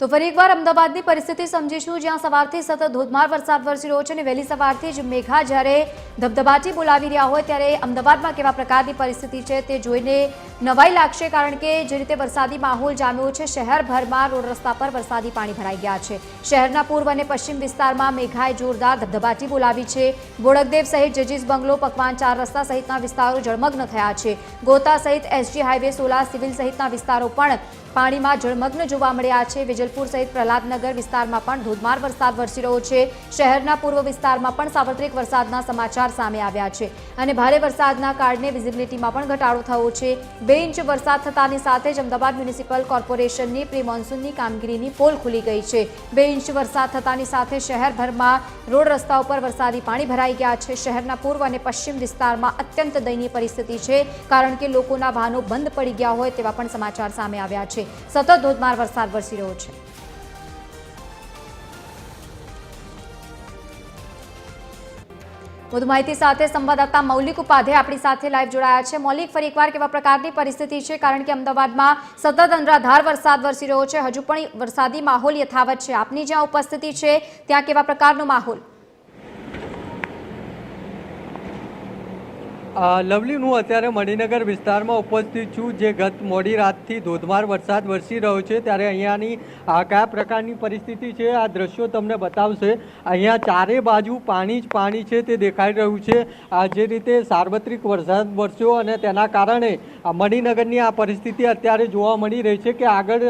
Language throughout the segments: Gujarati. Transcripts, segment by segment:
તો ફરી એકવાર અમદાવાદની પરિસ્થિતિ સમજીશું, જ્યાં સવારથી સતત ધોધમાર વરસાદ વરસી રહ્યો છે અને વહેલી સવારથી જ મેઘા જ્યારે ધબધબાટી બોલાવી રહ્યા હોય ત્યારે અમદાવાદમાં કેવા પ્રકારની પરિસ્થિતિ છે તે જોઈને નવાઈ લાગશે, કારણ કે જે રીતે વરસાદી માહોલ જામ્યો છે, શહેરભરમાં રોડ રસ્તા પર વરસાદી પાણી ભરાઈ ગયા છે। શહેરના પૂર્વ અને પશ્ચિમ વિસ્તારમાં મેઘાએ જોરદાર ધબધબાટી બોલાવી છે। બોડકદેવ સહિત જજીસ બંગલો, પકવાન 4 રસ્તા સહિતના વિસ્તારો જળમગ્ન થયા છે। ગોતા સહિત એસજી હાઈવે, સોલા સિવિલ સહિતના વિસ્તારો પણ પાણીમાં જળમગ્ન જોવા મળ્યા છે। વિજલપુર સહિત પ્રહલાદનગર વિસ્તારમાં પણ ધોધમાર વરસાદ વરસી રહ્યો છે। શહેરના પૂર્વ વિસ્તારમાં પણ સાર્વત્રિક વરસાદના સમાચાર સામે આવ્યા છે અને ભારે વરસાદના કારણે વિઝિબિલિટીમાં પણ ઘટાડો થયો છે। 2 ઇંચ વરસાદ થતાની સાથે જ અમદાવાદ મ્યુનિસિપલ કોર્પોરેશનની પ્રી મોન્સૂનની કામગીરીની પોલ ખુલી ગઈ છે। 2 ઇંચ વરસાદ થતાની સાથે શહેરભરમાં રોડ રસ્તા ઉપર વરસાદી પાણી ભરાઈ ગયા છે। શહેરના પૂર્વ અને પશ્ચિમ વિસ્તારમાં અત્યંત દયનીય પરિસ્થિતિ છે, કારણ કે લોકોના વાહનો બંધ પડી ગયા હોય તેવા પણ સમાચાર સામે આવ્યા છે। સતત ધોધમાર વરસાદ વરસી રહ્યો છે। વધુ માહિતી સાથે સંવાદદાતા મૌલિક ઉપાધ્યાય આપણી સાથે લાઈવ જોડાયા છે। મૌલિક, ફરી એકવાર કેવા પ્રકારની પરિસ્થિતિ છે, કારણ કે અમદાવાદમાં સતત અનરાધાર વરસાદ વરસી રહ્યો છે, હજુ પણ વરસાદી માહોલ યથાવત છે। આપની જ્યાં ઉપસ્થિતિ છે ત્યાં કેવા પ્રકારનો માહોલ? લવલી, હું અત્યારે મણિનગર વિસ્તારમાં ઉપસ્થિત છું, જે ગત મોડી રાતથી ધોધમાર વરસાદ વરસી રહ્યો છે, ત્યારે અહીંયાની કયા પ્રકારની પરિસ્થિતિ છે આ દ્રશ્યો તમને બતાવશે। અહીંયા ચારે બાજુ પાણી જ પાણી છે તે દેખાઈ રહ્યું છે। જે રીતે સાર્વત્રિક વરસાદ વરસ્યો અને તેના કારણે મણિનગરની આ પરિસ્થિતિ અત્યારે જોવા મળી રહી છે કે આગળ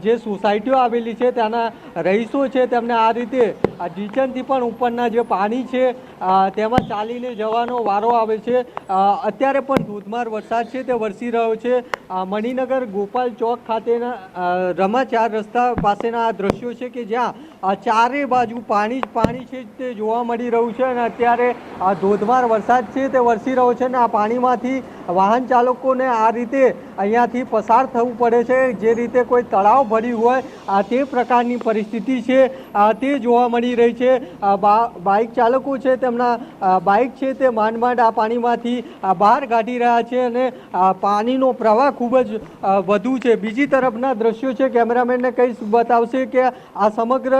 જે સોસાયટીઓ આવેલી છે ત્યાંના રહીશો છે તેમને આ રીતે ઢીચણથી પણ ઉપરના જે પાણી છે તેમાં ચાલીને જવાનો વારો આવે છે। અત્યારે પણ ધોધમાર વરસાદ છે તે વરસી રહ્યો છે। મણિનગર ગોપાલ ચોક ખાતેના રમા 4 રસ્તા પાસેના આ દ્રશ્યો છે કે જ્યાં ચારે બાજુ પાણી જ પાણી છે તે જોવા મળી રહ્યું છે અને અત્યારે ધોધમાર વરસાદ છે તે વરસી રહ્યો છે અને આ પાણીમાંથી વાહન ચાલકોને આ રીતે અહીંયાથી પસાર થવું પડે છે। જે રીતે કોઈ તળાવ ભર્યું હોય તે પ્રકારની પરિસ્થિતિ છે તે જોવા મળી રહી છે। બાઇક ચાલકો છે તેમના બાઇક છે તે માંડ માંડ આ પાણીમાંથી બહાર કાઢી રહ્યા છે અને પાણીનો પ્રવાહ ખૂબ જ વધુ છે। બીજી તરફના દ્રશ્યો છે, કેમેરામેનને કઈ બતાવશે કે આ સમગ્ર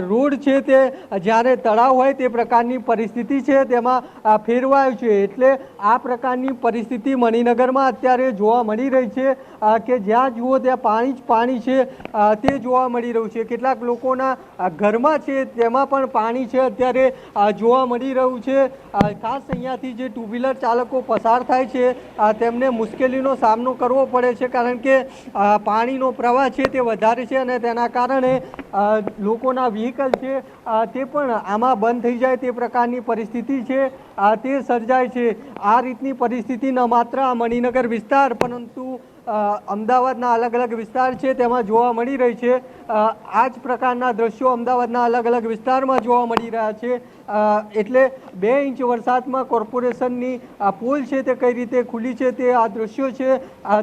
રોડ છે તે જ્યારે તળાવ હોય તે પ્રકારની પરિસ્થિતિ છે તેમાં ફેરવાયું છે, એટલે આ પ્રકારની પરિસ્થિતિ મણિનગરમાં અત્યારે જોવા મળી રહી છે કે જ્યાં જુઓ ત્યાં પાણી જ પાણી છે તે જોવા મળી રહ્યું છે। કેટલાક લોકોના ઘરમાં છે તેમાં પણ પાણી છે અત્યારે જોવા મળી રહ્યું છે। ખાસ અહીંયાથી જે 2 વ્હીલર ચાલકો પસાર થાય છે તેમને મુશ્કેલીનો સામનો કરવો પડે છે, કારણ કે પાણીનો પ્રવાહ છે તે વધારે છે અને તેના કારણે લોકોના વ્હીકલ છે તે પણ આમાં બંધ થઈ જાય તે પ્રકારની પરિસ્થિતિ છે તે સર્જાય છે। આ રીતની પરિસ્થિતિ ન માત્ર આ મણિનગર વિસ્તાર પરંતુ અમદાવાદના અલગ અલગ વિસ્તાર છે તેમાં જોવા મળી રહી છે। આ જ પ્રકારના દ્રશ્યો અમદાવાદના અલગ અલગ વિસ્તારમાં જોવા મળી રહ્યા છે। એટલે 2 ઇંચ વરસાદમાં કોર્પોરેશનની પોલ છે તે કઈ રીતે ખુલી છે તે આ દ્રશ્યો છે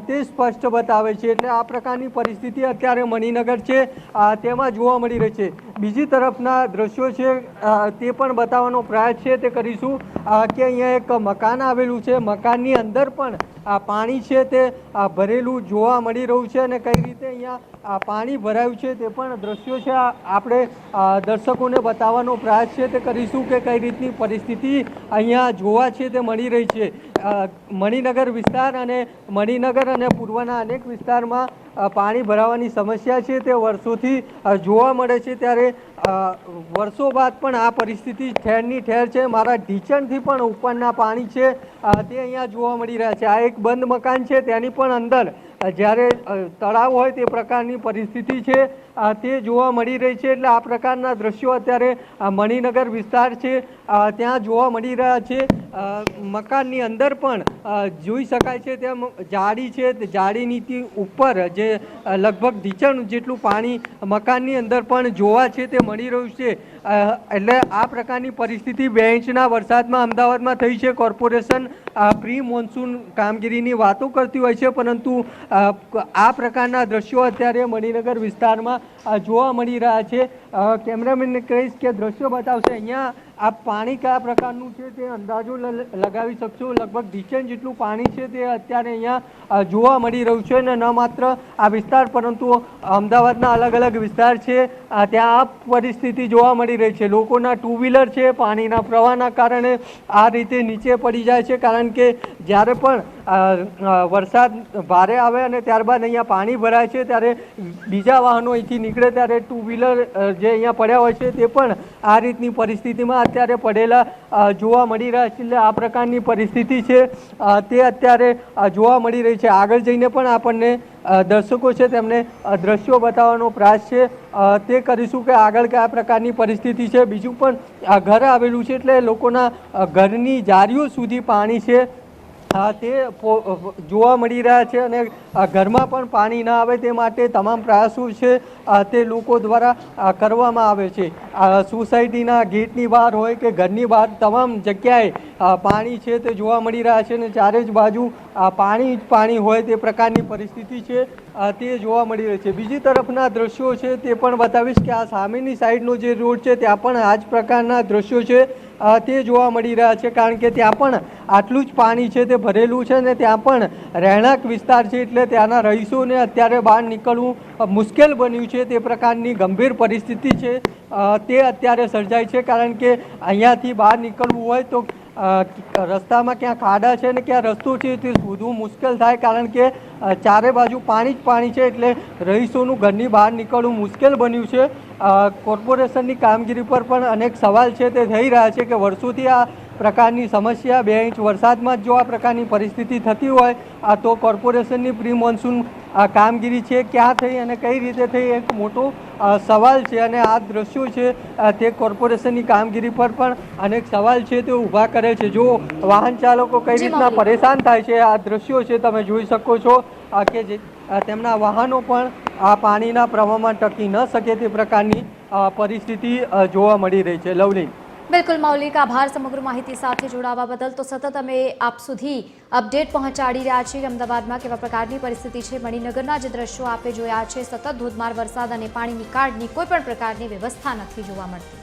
તે સ્પષ્ટ બતાવે છે। એટલે આ પ્રકારની પરિસ્થિતિ અત્યારે મણિનગર છે તેમાં જોવા મળી રહી છે। બીજી તરફના દ્રશ્યો છે તે પણ બતાવવાનો પ્રયાસ છે તે કરીશું કે અહીંયા એક મકાન આવેલું છે, મકાનની અંદર પણ પાણી છે તે ભરેલું જોવા મળી રહ્યું છે અને કઈ રીતે અહીંયા પાણી ભરાયું છે તે પણ દ્રશ્યો છે આપણે દર્શકોને બતાવવાનો પ્રયાસ છે તે કરીશું કે કઈ રીતની પરિસ્થિતિ અહીંયા જોવા છે તે મળી રહી છે। મણિનગર વિસ્તાર અને મણિનગર અને પૂર્વના અનેક વિસ્તારમાં પાણી ભરાવાની સમસ્યા છે તે વર્ષોથી જોવા મળે છે, ત્યારે વર્ષો બાદ પણ આ પરિસ્થિતિ ઠેરની ઠેર છે। મારા ઢીચણથી પણ ઉપરના પાણી છે તે અહીંયા જોવા મળી રહ્યા છે। આ એક બંધ મકાન છે, તેની પણ અંદર જ્યારે તળાવ હોય તે પ્રકારની પરિસ્થિતિ છે તે જોવા મળી રહી છે। એટલે આ પ્રકારના દ્રશ્યો અત્યારે મણિનગર વિસ્તાર છે ત્યાં જોવા મળી રહ્યા છે। મકાનની અંદર પણ જોઈ શકાય છે તેમ જાળી છે, જાળીની ઉપર જે લગભગ ઢીચણ જેટલું પાણી મકાનની અંદર પણ જોવા છે તે મળી રહ્યું છે। એટલે આ પ્રકારની પરિસ્થિતિ 2 ઇંચના વરસાદમાં અમદાવાદમાં થઈ છે। કોર્પોરેશન પ્રી મોન્સૂન કામગીરીની વાતો કરતી હોય છે, પરંતુ આ પ્રકારના દ્રશ્યો અત્યારે મણિનગર વિસ્તારમાં જોવા મળી રહ્યા છે। કેમેરામેનને કહીશ કે દ્રશ્યો બતાવશે। અહીંયા આ પાણી કયા પ્રકારનું છે તે અંદાજો લગાવી શકશો. લગભગ ઢીચણ જેટલું પાણી છે તે અત્યારે અહીંયા જોવા મળી રહ્યું છે. અને ન માત્ર આ વિસ્તાર પરંતુ અમદાવાદના અલગ અલગ વિસ્તાર છે ત્યાં આ પરિસ્થિતિ જોવા મળી રહી છે. લોકોના ટુ વ્હીલર છે પાણીના પ્રવાહના કારણે આ રીતે નીચે પડી જાય છે, કારણ કે જ્યારે પણ વરસાદ ભારે આવે અને ત્યારબાદ અહીંયા પાણી ભરાય છે ત્યારે બીજા વાહનો અહીંથી નીકળે ત્યારે ટુ વ્હીલર જે અહીંયા પડ્યા હોય છે તે પણ આ રીતની પરિસ્થિતિમાં અત્યારે પડેલા જોવા મળી રહ્યા છે. એટલે આ પ્રકારની પરિસ્થિતિ છે તે અત્યારે જોવા મળી રહી છે. આગળ જઈને પણ આપણને દર્શકો છે તેમને દ્રશ્યો બતાવવાનો પ્રયાસ છે તે કરીશું કે આગળ કયા પ્રકારની પરિસ્થિતિ છે. બીજું પણ ઘર આવેલું છે એટલે લોકોના ઘરની જારીઓ સુધી પાણી છે તે જોવા મળી રહ્યા છે અને ઘરમાં પણ પાણી ના આવે તે માટે તમામ પ્રયાસો છે તે લોકો દ્વારા કરવામાં આવે છે. સોસાયટીના ગેટની બહાર હોય કે ઘરની બહાર તમામ જગ્યાએ પાણી છે તે જોવા મળી રહ્યા છે અને ચારે જ બાજુ પાણી જ પાણી હોય તે પ્રકારની પરિસ્થિતિ છે તે જોવા મળી રહી છે. બીજી તરફના દ્રશ્યો છે તે પણ બતાવીશ કે આ સામેની સાઈડનો જે રોડ છે ત્યાં પણ આ જ પ્રકારના દ્રશ્યો છે તે જોવા મળી રહ્યા છે, કારણ કે ત્યાં પણ આટલું જ પાણી છે તે ભરેલું છે અને ત્યાં પણ રહેણાંક વિસ્તાર છે એટલે ત્યાંના રહીશોને અત્યારે બહાર નીકળવું મુશ્કેલ બન્યું છે. તે પ્રકારની ગંભીર પરિસ્થિતિ છે તે અત્યારે સર્જાય છે, કારણ કે અહીંયાથી બહાર નીકળવું હોય તો રસ્તામાં ક્યાં ખાડા છે ને ક્યાં રસ્તો છે તે શોધવું મુશ્કેલ થાય, કારણ કે ચારે બાજુ પાણી જ પાણી છે એટલે રહીશોનું ઘરની બહાર નીકળવું મુશ્કેલ બન્યું છે. કોર્પોરેશનની કામગીરી પર પણ અનેક સવાલ છે તે થઈ રહ્યા છે કે વર્ષોથી આ પ્રકારની સમસ્યા 2 ઇંચ વરસાદમાં જો આ પ્રકારની પરિસ્થિતિ થતી હોય તો કોર્પોરેશનની પ્રી મોન્સૂન કામગીરી છે ક્યાં થઈ અને કઈ રીતે થઈ એક મોટો સવાલ છે. અને આ દ્રશ્યો છે તે કોર્પોરેશનની કામગીરી પર પણ અનેક સવાલ છે તે ઊભા કરે છે. જો વાહન ચાલકો કઈ રીતના પરેશાન થાય છે આ દ્રશ્યો છે તમે જોઈ શકો છો કે જે તેમના વાહનો પણ આ પાણીના પ્રવાહમાં ટકી ન શકે તે પ્રકારની પરિસ્થિતિ જોવા મળી રહી છે. લવલી. બિલકુલ મૌલિક, આભાર સમગ્ર માહિતી સાથે જોડાવા બદલ. તો સતત અમે આપ સુધી અપડેટ પહોંચાડી રહ્યા છીએ અમદાવાદમાં કેવા પ્રકારની પરિસ્થિતિ છે. મણિનગરના જે દ્રશ્યો આપે જોયા છે, સતત ધોધમાર વરસાદ અને પાણી નિકાળની કોઈ પણ પ્રકારની વ્યવસ્થા નથી જોવા મળતી.